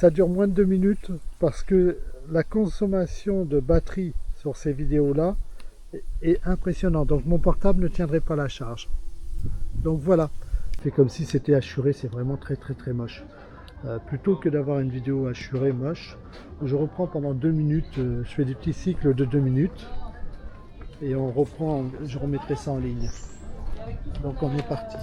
ça dure moins de 2 minutes parce que la consommation de batterie sur ces vidéos-là est impressionnante. Donc mon portable ne tiendrait pas la charge. Donc voilà, c'est comme si c'était hachuré, c'est vraiment très très très moche. Plutôt que d'avoir une vidéo hachurée moche, je reprends pendant 2 minutes, je fais des petits cycles de 2 minutes et on reprend, je remettrai ça en ligne. Donc on est parti.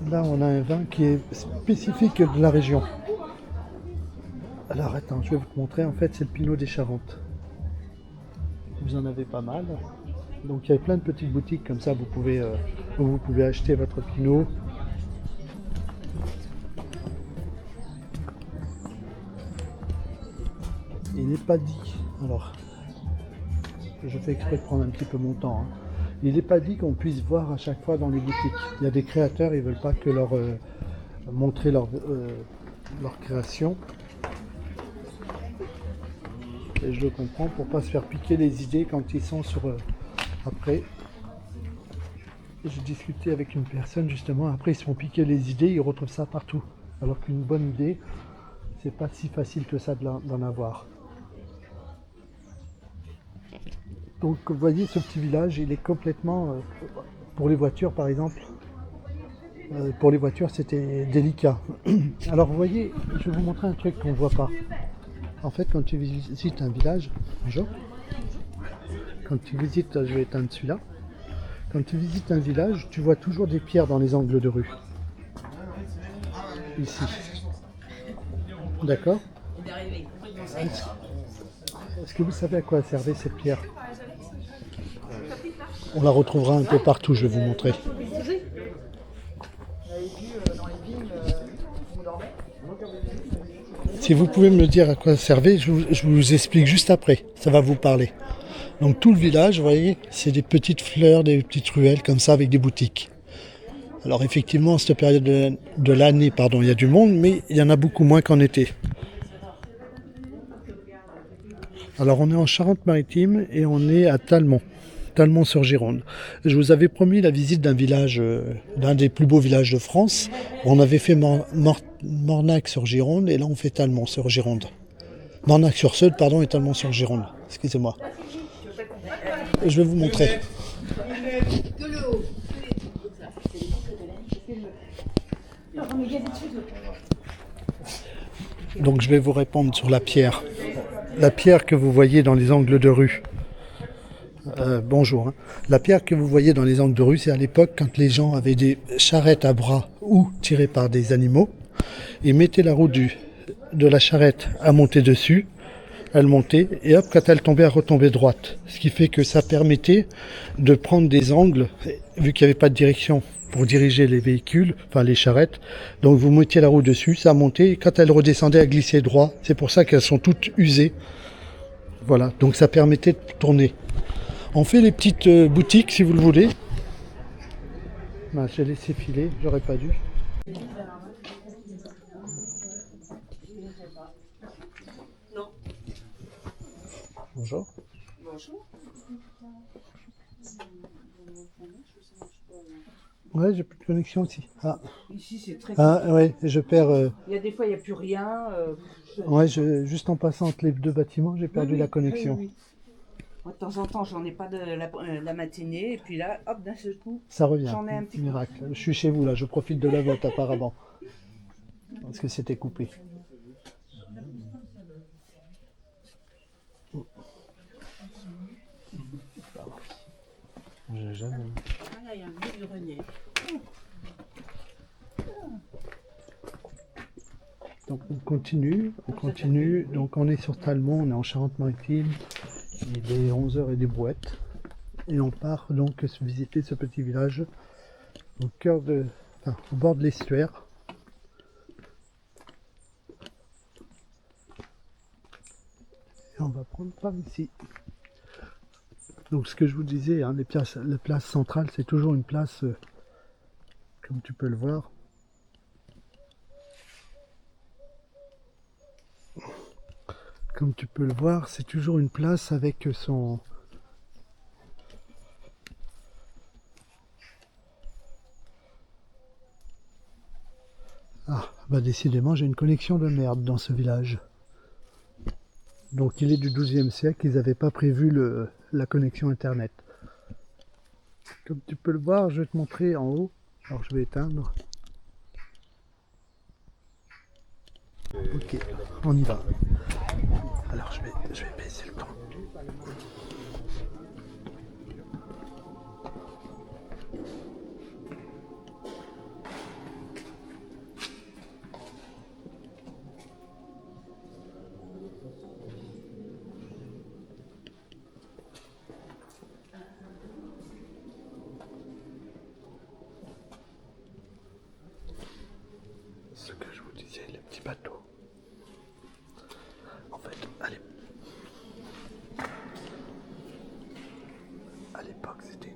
Là on a un vin qui est spécifique de la région. Alors attends, je vais vous montrer, en fait c'est le Pinot des Charentes. Vous en avez pas mal. Donc il y a plein de petites boutiques comme ça, vous pouvez acheter votre Pinot. Il n'est pas dit, alors je fais exprès de prendre un petit peu mon temps, hein. Il n'est pas dit qu'on puisse voir à chaque fois dans les boutiques. Il y a des créateurs, ils veulent pas que montrer leur création. Et je le comprends pour pas se faire piquer les idées quand ils sont sur... après, j'ai discuté avec une personne justement, après ils se font piquer les idées, ils retrouvent ça partout. Alors qu'une bonne idée, c'est pas si facile que ça d'en avoir. Donc vous voyez ce petit village, il est complètement... pour les voitures par exemple, pour les voitures c'était délicat. Alors vous voyez, je vais vous montrer un truc qu'on ne voit pas. En fait quand tu visites un village, bonjour, quand tu visites, je vais éteindre celui-là, quand tu visites un village, tu vois toujours des pierres dans les angles de rue. Ici. D'accord ? Est-ce que vous savez à quoi servait cette pierre ? On la retrouvera un peu partout, je vais vous montrer. Si vous pouvez me dire à quoi ça servait, je vous explique juste après, ça va vous parler. Donc tout le village, vous voyez, c'est des petites fleurs, des petites ruelles comme ça avec des boutiques. Alors effectivement, à cette période de l'année, il y a du monde, mais il y en a beaucoup moins qu'en été. Alors on est en Charente-Maritime et on est à Talmont. Talmont-sur-Gironde. Je vous avais promis la visite d'un village, d'un des plus beaux villages de France. On avait fait Mornac-sur-Gironde et là on fait Talmont-sur-Gironde. Mornac-sur-Seulles, pardon, et Talmont-sur-Gironde. Excusez-moi. Je vais vous montrer. Donc je vais vous répondre sur la pierre. La pierre que vous voyez dans les angles de rue. Bonjour. La pierre que vous voyez dans les angles de rue, c'est à l'époque quand les gens avaient des charrettes à bras ou tirées par des animaux. Ils mettaient la roue de la charrette à monter dessus. Elle montait et hop, quand elle tombait, elle retombait droite. Ce qui fait que ça permettait de prendre des angles, vu qu'il n'y avait pas de direction pour diriger les véhicules, enfin les charrettes. Donc vous mettiez la roue dessus, ça montait et quand elle redescendait, elle glissait droit. C'est pour ça qu'elles sont toutes usées. Voilà, donc ça permettait de tourner. On fait les petites boutiques si vous le voulez. Ben, j'ai laissé filer, j'aurais pas dû. Non. Bonjour. Bonjour. Ouais, j'ai plus de connexion aussi. Ah, Ici c'est très ouais, je perds. Il y a des fois il n'y a plus rien. Ouais, juste en passant entre les deux bâtiments, j'ai perdu la connexion. Oui. De temps en temps, j'en ai pas de la matinée, et puis là, hop, d'un seul coup, Ça revient. j'en ai un petit Miracle. Je suis chez vous là, je profite de la vôtre apparemment. Parce que c'était coupé. J'ai jamais. Ah, là, il y a un vide-grenier. Donc on continue. Donc on est sur Talmont, on est en Charente-Maritime. Il est 11h et des brouettes. Et on part donc visiter ce petit village au bord de l'estuaire. Et on va prendre par ici. Donc ce que je vous disais, hein, la place centrale, c'est toujours une place, comme tu peux le voir. Comme tu peux le voir, c'est toujours une place avec son... Bah décidément, j'ai une connexion de merde dans ce village. Donc il est du XIIe siècle, ils n'avaient pas prévu la connexion internet. Comme tu peux le voir, je vais te montrer en haut. Alors je vais éteindre. Ok, on y va. Alors je vais baisser le ton. Ce que je vous disais, les petits bateaux. En fait, à l'époque, c'était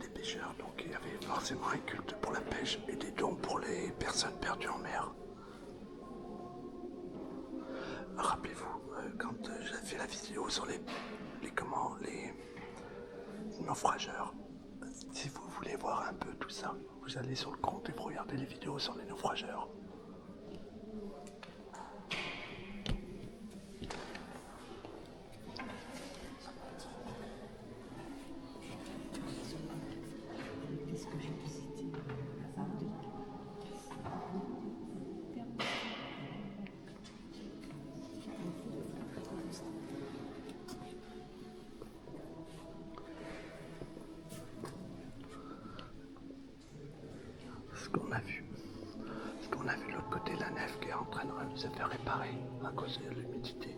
des pêcheurs, donc il y avait forcément un culte pour la pêche et des dons pour les personnes perdues en mer. Rappelez-vous, quand j'ai fait la vidéo sur les naufrageurs, si vous voulez voir un peu tout ça, vous allez sur le compte et vous regardez les vidéos sur les naufrageurs. Ce qu'on a vu de l'autre côté de la nef qui est en train de se faire réparer à cause de l'humidité.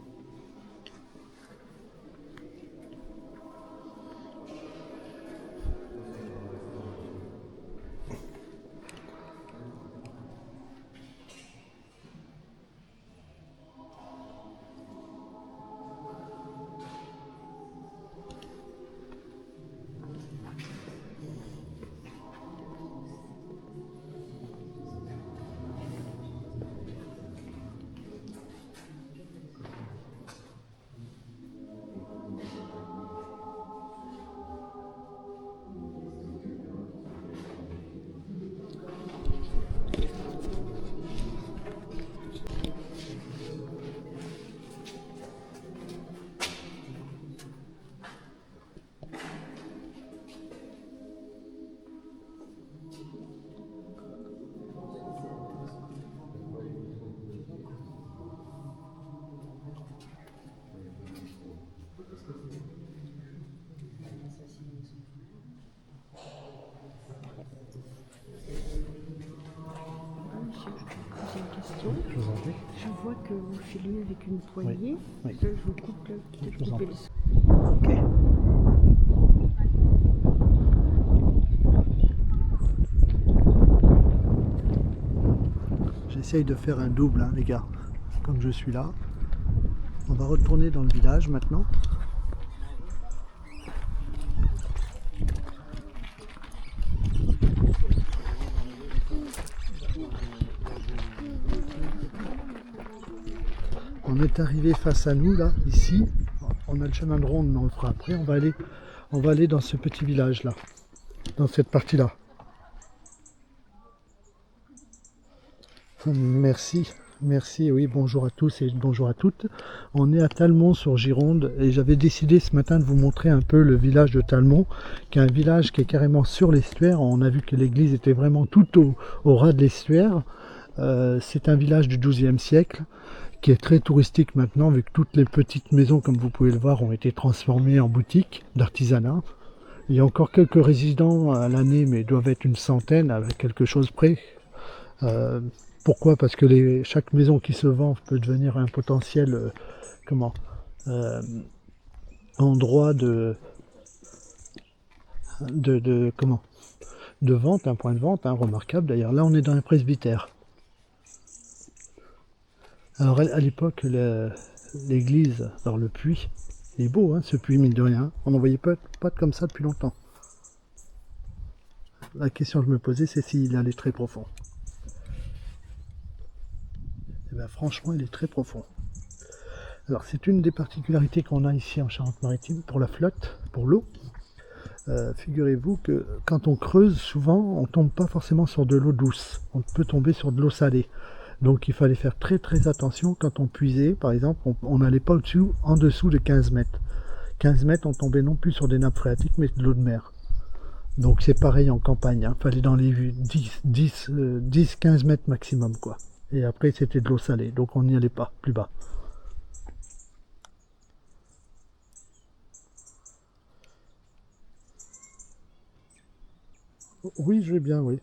Je vous en prie. Je vois que vous filmez avec une poignée. Oui. Je vous coupe là. Je vous en prie. Ok. J'essaye de faire un double, hein, les gars. Comme je suis là. On va retourner dans le village maintenant. On est arrivé face à nous là, ici. On a le chemin de ronde, mais on le fera après. On va aller dans ce petit village là, dans cette partie là. Merci, oui, bonjour à tous et bonjour à toutes. On est à Talmont sur Gironde et j'avais décidé ce matin de vous montrer un peu le village de Talmont, qui est un village qui est carrément sur l'estuaire. On a vu que l'église était vraiment tout au ras de l'estuaire. C'est un village du XIIe siècle qui est très touristique maintenant, vu que toutes les petites maisons, comme vous pouvez le voir, ont été transformées en boutiques d'artisanat. Il y a encore quelques résidents à l'année, mais doivent être une centaine, avec quelque chose près. Pourquoi? Parce que chaque maison qui se vend peut devenir un potentiel endroit de vente, un point de vente remarquable. D'ailleurs, là, on est dans un presbytère. Alors, à l'époque, l'église, alors le puits, il est beau, hein, ce puits, mine de rien. On n'en voyait pas comme ça depuis longtemps. La question que je me posais, c'est s'il allait très profond. Et bien, franchement, il est très profond. Alors, c'est une des particularités qu'on a ici en Charente-Maritime pour la flotte, pour l'eau. Figurez-vous que quand on creuse, souvent, on tombe pas forcément sur de l'eau douce. On peut tomber sur de l'eau salée. Donc il fallait faire très très attention quand on puisait. Par exemple, on n'allait pas en dessous de 15 mètres. 15 mètres, on tombait non plus sur des nappes phréatiques, mais de l'eau de mer. Donc c'est pareil en campagne. Il fallait dans les 10-15 mètres maximum, quoi. Et après, c'était de l'eau salée. Donc on n'y allait pas plus bas. Oui, je vais bien, oui.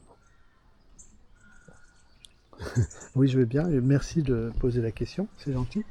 Oui, je vais bien. Et merci de poser la question. C'est gentil.